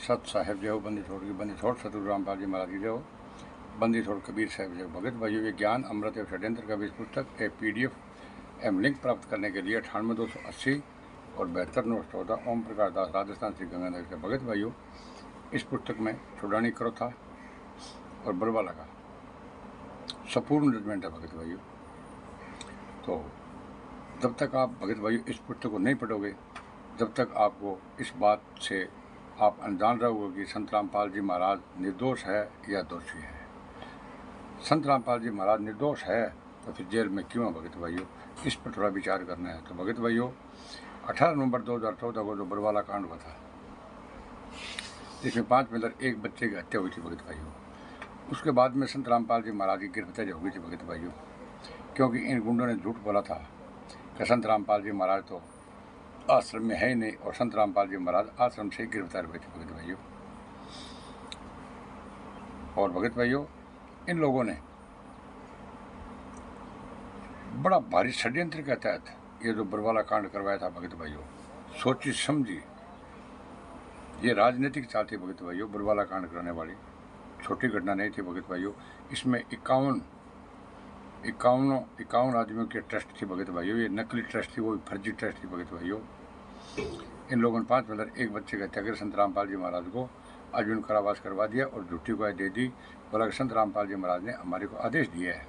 सत साहेब जय हो, बंदी छोड़ सतगुरु रामपाल जी महाराज की जय हो, बंदी छोड़ कबीर साहब जय हो। भगत भाइयों, ये ज्ञान अमृत एवं षड्यंत्र का भी पुस्तक एक PDF एवं लिंक प्राप्त करने के लिए 98 280 और 72 914 ओम प्रकाश दास, राजस्थान, श्री गंगानगर के। भगत भाइयों, इस पुस्तक में छुड़ानी करो था और बरवाला का संपूर्ण जजमेंट है। भगत भाइयों, तो जब तक आप भगत भाइयों इस पुस्तक को नहीं पढ़ोगे, जब तक आपको इस बात से आप अनजान रहोगे कि संत रामपाल जी महाराज निर्दोष है या दोषी है। संत रामपाल जी महाराज निर्दोष है तो फिर जेल में क्यों है? भगत भाइयों, इस पर थोड़ा विचार करना है। तो भगत भाइयों, 18 नवंबर 2014 को जो बरवाला कांड हुआ था, जिसमें 5 मिलकर एक बच्चे की हत्या हुई थी भगत भाइयों, उसके बाद में संत रामपाल जी महाराज की गिरफ्तारी हो गई थी भगत भाइयों, क्योंकि इन गुंडों ने झूठ बोला था कि संत रामपाल जी महाराज तो आश्रम में है ही नहीं, और संत रामपाल जी महाराज आश्रम से ही गिरफ्तार हुए थे भगत भाइयों। और भगत भाइयों, इन लोगों ने बड़ा भारी षड्यंत्र के तहत ये जो बरवाला कांड करवाया था भगत भाइयों, सोची समझी, ये राजनीतिक चाल थी भगत भाइयों। बरवाला कांड कराने वाली छोटी घटना नहीं थी भगत भाइयों। इसमें 51 आदमियों की ट्रस्ट थी भगत भाइयों। ये नकली ट्रस्ट थी, वो भी फर्जी ट्रस्ट थी भगत भाइयों। इन लोगों ने 5 मिलकर एक बच्चे की हत्या कर संत रामपाल जी महाराज को आजीवन कारावास करवा दिया और झूठी गवाही दे दी। बोला संत रामपाल जी महाराज ने हमारे को आदेश दिया है,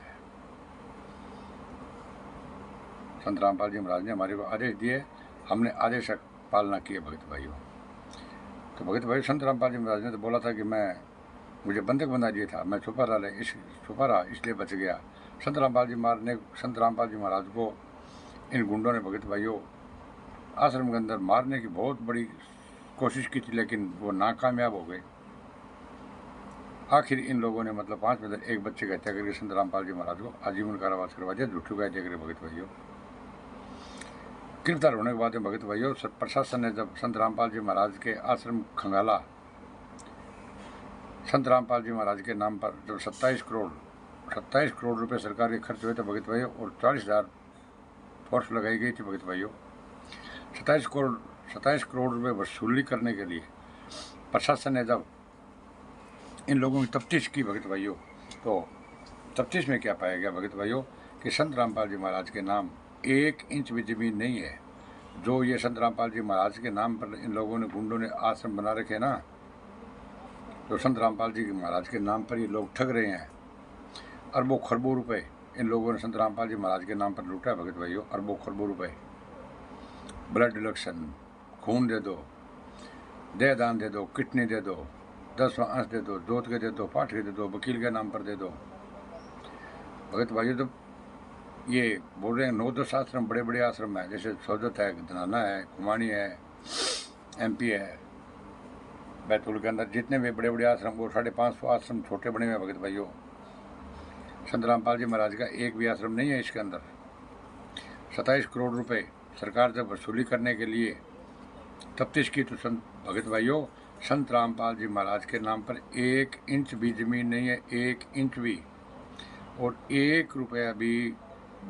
संत रामपाल जी महाराज ने हमारे को आदेश दिए, हमने आदेश पालना की है भगत भाइयों। तो भगत भाइयों, संत रामपाल जी महाराज ने तो बोला था कि मुझे बंधक बना दिया था, मैं छुपा रहा इसलिए बच गया। संत रामपाल जी महाराज को इन गुंडों ने भगत भाइयों आश्रम के अंदर मारने की बहुत बड़ी कोशिश की थी, लेकिन वो नाकामयाब हो गए। आखिर इन लोगों ने 5 में एक बच्चे की हत्या करके संत रामपाल जी महाराज को आजीवन कारावास करवा दिया, झूठी गवाही देकर भगत भाइयों। गिरफ्तार होने के बाद में भगत भाइयों, प्रशासन ने जब संत रामपाल जी महाराज के आश्रम खंगाला, संत रामपाल जी महाराज के नाम पर जब 27 करोड़ रुपए सरकार के खर्च हुए थे भगत भाइयों, और 40,000 फोर्स लगाई गई थी भगत भाइयों। 27 करोड़ रुपए वसूली करने के लिए प्रशासन ने जब इन लोगों की तफ्तीश की भगत भाइयों, तो तफ्तीश में क्या पाया गया भगत भाइयों कि संत रामपाल जी महाराज के नाम 1 इंच भी जमीन नहीं है। जो ये संत रामपाल जी महाराज के नाम पर इन लोगों ने, गुंडों ने आश्रम बना रखे ना, तो संत रामपाल जी महाराज के नाम पर ये लोग ठग रहे हैं। अरबों खरबों रुपए इन लोगों ने संत रामपाल जी महाराज के नाम पर लूटा है भगत भाइयों, अरबों खरबों रुपए। ब्लड इलेक्शन, खून दे दो, देह दान दे दो, किडनी दे दो, 10वां अंश दे दो, जोत के दे दो, पाठ के दे दो, वकील के नाम पर दे दो भगत भाइयों। तो ये बोल रहे हैं 9-10 आश्रम, बड़े बड़े आश्रम है, जैसे सौदत है, धनाना है, कुमानी है, MP है, बैतूल के अंदर जितने भी बड़े बड़े आश्रम, वो 550 आश्रम छोटे बड़े हैं भगत भाइयों। संत रामपाल जी महाराज का एक भी आश्रम नहीं है इसके अंदर। 27 करोड़ रुपए सरकार से वसूली करने के लिए तफ्तीश की, तो भगत भाइयों, संत रामपाल जी महाराज के नाम पर 1 इंच भी जमीन नहीं है, 1 इंच भी, और 1 रुपया भी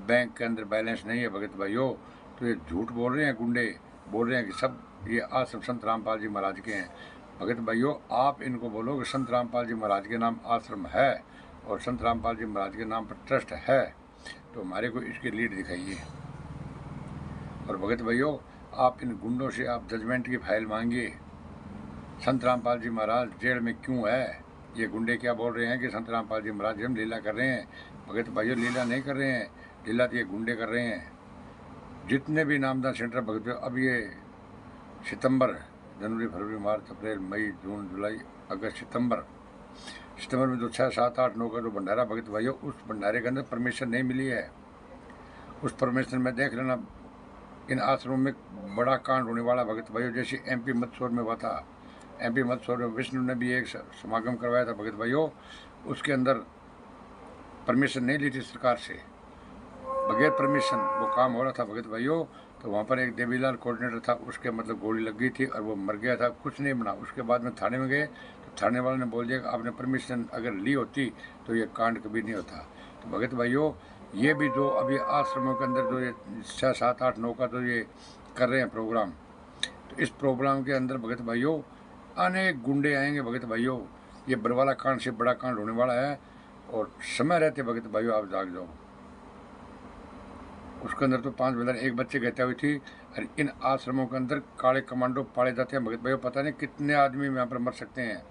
बैंक के अंदर बैलेंस नहीं है भगत भाइयों। तो ये झूठ बोल रहे हैं, गुंडे बोल रहे हैं कि सब ये आश्रम संत रामपाल जी महाराज के हैं। भगत भाइयों, आप इनको बोलो कि संत रामपाल जी महाराज के नाम आश्रम है और संत रामपाल जी महाराज के नाम पर ट्रस्ट है, तो हमारे को इसकी लीड दिखाइए। और भगत भाइयों, आप इन गुंडों से आप जजमेंट की फाइल मांगिए। संत रामपाल जी महाराज जेल में क्यों है? ये गुंडे क्या बोल रहे हैं कि संत रामपाल जी महाराज हम लीला कर रहे हैं। भगत भाइयों, लीला नहीं कर रहे हैं, लीला तो ये गुंडे कर रहे हैं। जितने भी नामदान सेंटर भगत भाइयों, अब ये सितंबर, जनवरी, फरवरी, मार्च, अप्रैल, मई, जून, जुलाई, अगस्त, सितंबर में जो 6, 7, 8, 9 का जो भंडारा भगत भाइयों, उस भंडारे के अंदर परमिशन नहीं मिली है। उस परमिशन में देख लेना, इन आश्रमों में बड़ा कांड होने वाला भगत भाइयों। जैसे MP मंदसौर में हुआ था, MP मंदसौर में विष्णु ने भी एक समागम करवाया था भगत भाइयों, उसके अंदर परमिशन नहीं ली थी सरकार से, बगैर परमिशन वो काम हो रहा था भगत भाइयों। तो वहाँ पर एक देवीलाल कोऑर्डिनेटर था, उसके गोली लग गई थी और वो मर गया था, कुछ नहीं बना। उसके बाद में थाने में गए तो थाने वाले ने बोल दिया कि आपने परमिशन अगर ली होती तो ये कांड कभी नहीं होता। तो भगत भाइयों, ये भी जो अभी आश्रमों के अंदर जो ये 6, 7, 8, 9 का जो ये कर रहे हैं प्रोग्राम, तो इस प्रोग्राम के अंदर भगत भाइयों अनेक गुंडे आएंगे भगत भाइयों। ये बरवाला कांड से बड़ा कांड होने वाला है, और समय रहते भगत भाइयों आप जाग जाओ। उसके अंदर तो 5 बंदर एक बच्चे की हत्या हुई थी, और इन आश्रमों के अंदर काले कमांडो पाले जाते हैं भगत भाइयों। पता नहीं कितने आदमी यहाँ पर मर सकते हैं।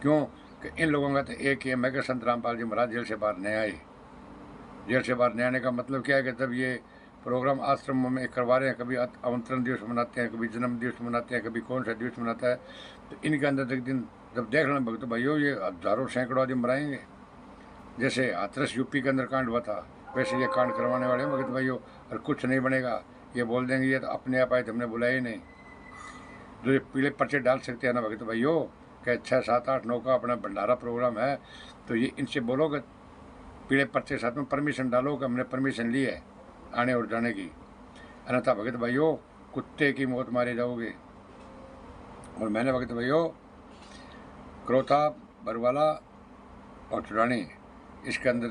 क्यों कि इन लोगों का तो एक ही है कि संत रामपाल जी महाराज जेल से बाहर नहीं आए। जेल से बाहर नहीं आने का मतलब क्या है कि जब ये प्रोग्राम आश्रमों में करवा रहे हैं, कभी आमंत्रण दिवस मनाते हैं, कभी जन्म दिवस मनाते हैं, कभी कौन सा दिवस मनाता है, तो इनके अंदर एक दिन जब देख लेना भगत भाइयों ये हजारों सैकड़ों आदमी मराएंगे। जैसे हाथरस यूपी के अंदर कांड हुआ था, वैसे ये कांड करवाने वाले हैं भगत भाइयों। और कुछ नहीं बनेगा, ये बोल देंगे ये तो अपने आप आए थे, हमने बुलाया ही नहीं। जो ये पीले पर्चे डाल सकते हैं ना भगत भाइयों, कि 6, 7, 8, 9 का अपना भंडारा प्रोग्राम है, तो ये इनसे बोलोगे पीले पर्चे के साथ में परमिशन डालो कि हमने परमिशन ली है आने और जाने की, अन्यथा भगत भाइयों कुत्ते की मौत मारे जाओगे। और मैंने भगत भाइयों क्रोथा, बरवाला और चुरानी, इसके अंदर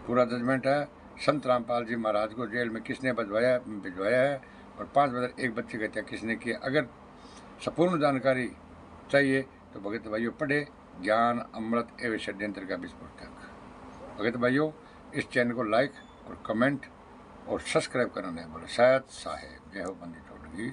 पूरा जजमेंट है। संत रामपाल जी महाराज को जेल में किसने भिजवाया है, और 5 बजे एक बच्चे की हत्या किसने की है। अगर संपूर्ण जानकारी चाहिए तो भगत भाइयों पढ़े ज्ञान अमृत एवं षड्यंत्र का विस्फोटक। भगत भाइयों इस चैनल को लाइक और कमेंट और सब्सक्राइब करना नहीं बोले। शायद साहेब जय हो बंदी टोटगी।